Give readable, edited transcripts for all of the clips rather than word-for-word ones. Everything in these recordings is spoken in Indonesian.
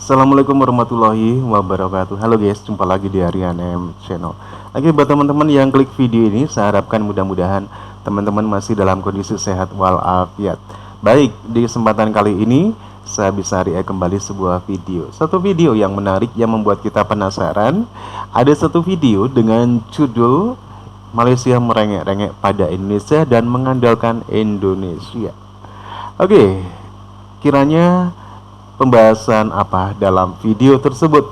Assalamualaikum warahmatullahi wabarakatuh. Halo guys, jumpa lagi di Arianem Channel. Oke, buat teman-teman yang klik video ini, saya harapkan mudah-mudahan teman-teman masih dalam kondisi sehat walafiat. Baik, di kesempatan kali ini saya bisa react kembali sebuah video. Satu video yang menarik yang membuat kita penasaran. Ada satu video dengan judul Malaysia merengek-rengek pada Indonesia dan mengandalkan Indonesia. Oke, kiranya pembahasan apa dalam video tersebut?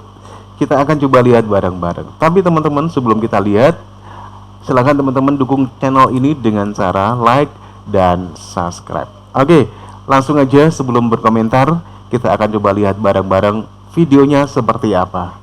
Kita akan coba lihat bareng-bareng. Tapi teman-teman, sebelum kita lihat, silahkan teman-teman dukung channel ini dengan cara like dan subscribe. Oke, langsung aja sebelum berkomentar, kita akan coba lihat bareng-bareng videonya seperti apa.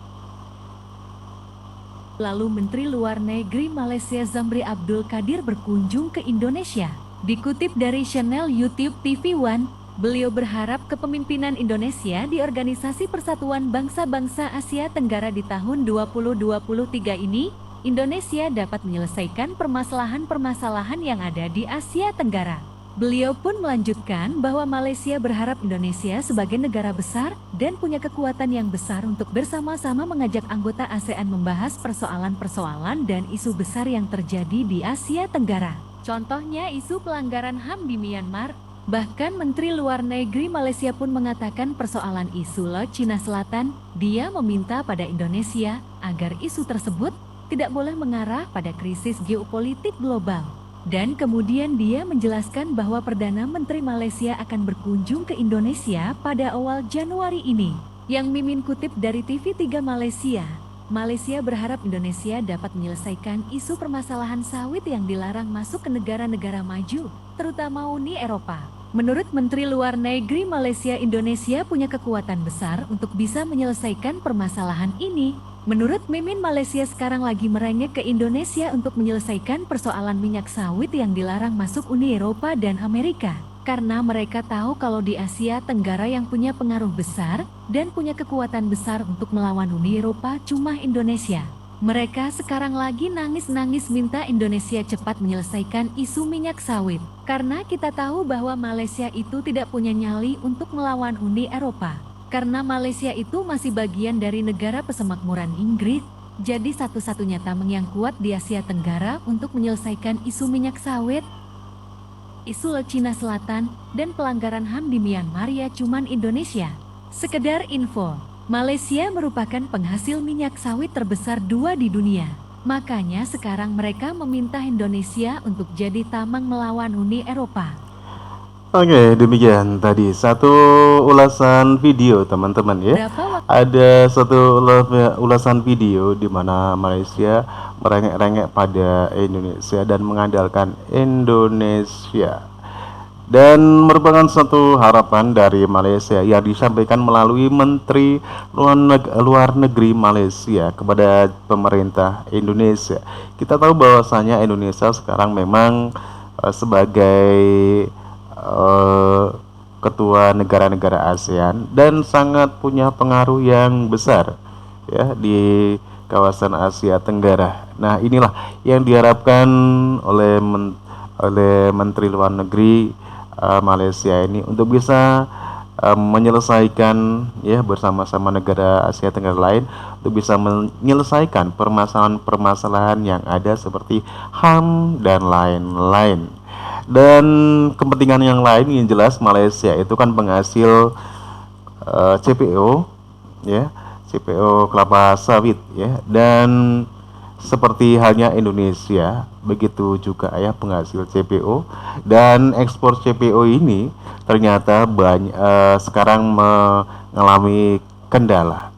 Lalu Menteri Luar Negeri Malaysia Zamri Abdul Kadir berkunjung ke Indonesia. Dikutip dari channel YouTube TV One, beliau berharap kepemimpinan Indonesia di Organisasi Persatuan Bangsa-Bangsa Asia Tenggara di tahun 2023 ini, Indonesia dapat menyelesaikan permasalahan-permasalahan yang ada di Asia Tenggara. Beliau pun melanjutkan bahwa Malaysia berharap Indonesia sebagai negara besar dan punya kekuatan yang besar untuk bersama-sama mengajak anggota ASEAN membahas persoalan-persoalan dan isu besar yang terjadi di Asia Tenggara. Contohnya isu pelanggaran HAM di Myanmar. Bahkan Menteri Luar Negeri Malaysia pun mengatakan persoalan isu Laut Cina Selatan, dia meminta pada Indonesia agar isu tersebut tidak boleh mengarah pada krisis geopolitik global. Dan kemudian dia menjelaskan bahwa Perdana Menteri Malaysia akan berkunjung ke Indonesia pada awal Januari ini. Yang Mimin kutip dari TV3 Malaysia, Malaysia berharap Indonesia dapat menyelesaikan isu permasalahan sawit yang dilarang masuk ke negara-negara maju, terutama Uni Eropa. Menurut Menteri Luar Negeri Malaysia, Indonesia punya kekuatan besar untuk bisa menyelesaikan permasalahan ini. Menurut Mimin, Malaysia sekarang lagi merengek ke Indonesia untuk menyelesaikan persoalan minyak sawit yang dilarang masuk Uni Eropa dan Amerika. Karena mereka tahu kalau di Asia Tenggara yang punya pengaruh besar dan punya kekuatan besar untuk melawan Uni Eropa cuma Indonesia. Mereka sekarang lagi nangis-nangis minta Indonesia cepat menyelesaikan isu minyak sawit. Karena kita tahu bahwa Malaysia itu tidak punya nyali untuk melawan Uni Eropa. Karena Malaysia itu masih bagian dari negara pesemakmuran Inggris. Jadi satu-satunya tameng yang kuat di Asia Tenggara untuk menyelesaikan isu minyak sawit, isu Laut Cina Selatan, dan pelanggaran HAM di Myanmar ya cuman Indonesia. Sekedar info, Malaysia merupakan penghasil minyak sawit terbesar 2 di dunia. Makanya sekarang mereka meminta Indonesia untuk jadi tameng melawan Uni Eropa. Oke, demikian tadi satu ulasan video teman-teman ya. Ada satu ulasan video di mana Malaysia merengek-rengek pada Indonesia dan mengandalkan Indonesia. Dan merupakan satu harapan dari Malaysia yang disampaikan melalui Menteri Luar Negeri Malaysia kepada pemerintah Indonesia. Kita tahu bahwasanya Indonesia sekarang memang sebagai ketua negara-negara ASEAN dan sangat punya pengaruh yang besar ya di kawasan Asia Tenggara. Nah, inilah yang diharapkan oleh Menteri Luar Negeri Malaysia ini untuk bisa menyelesaikan ya bersama-sama negara Asia Tenggara lain untuk bisa menyelesaikan permasalahan-permasalahan yang ada seperti HAM dan lain-lain. Dan kepentingan yang lain yang jelas Malaysia itu kan penghasil CPO ya, CPO kelapa sawit ya, dan seperti halnya Indonesia begitu juga ya penghasil CPO, dan ekspor CPO ini ternyata sekarang mengalami kendala.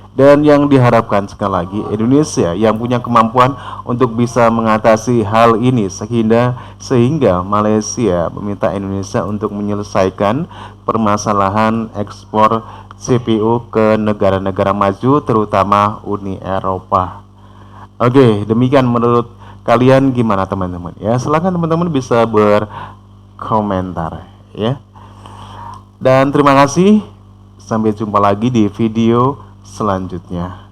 Dan yang diharapkan sekali lagi Indonesia yang punya kemampuan untuk bisa mengatasi hal ini sehingga Malaysia meminta Indonesia untuk menyelesaikan permasalahan ekspor CPO ke negara-negara maju terutama Uni Eropa. Oke, demikian menurut kalian gimana teman-teman ya? Silahkan teman-teman bisa berkomentar ya. Dan terima kasih, sampai jumpa lagi di video selanjutnya.